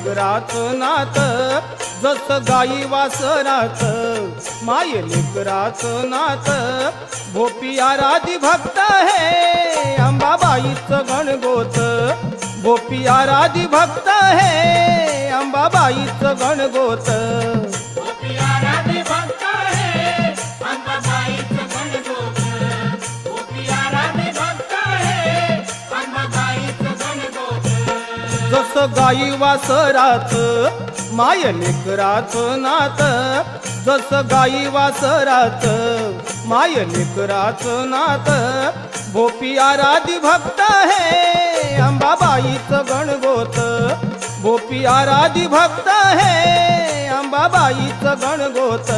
लेकराचं नात जसं गाई वासराच, माय लेकराचं नात भोपी आराधी भक्त हे अंबाबाईचं गणगोत, भोपी आराधी भक्त हे अंबाबाईचं गणगोत. जसं गाई वासराच माय लेकराचं नात, जसं गाई वासराच माय लेकराचं नात भोपी आराधी भक्त हे अंबाबाईचं गणगोत, भोपी आराधी भक्त हे अंबाबाईचं गणगोत.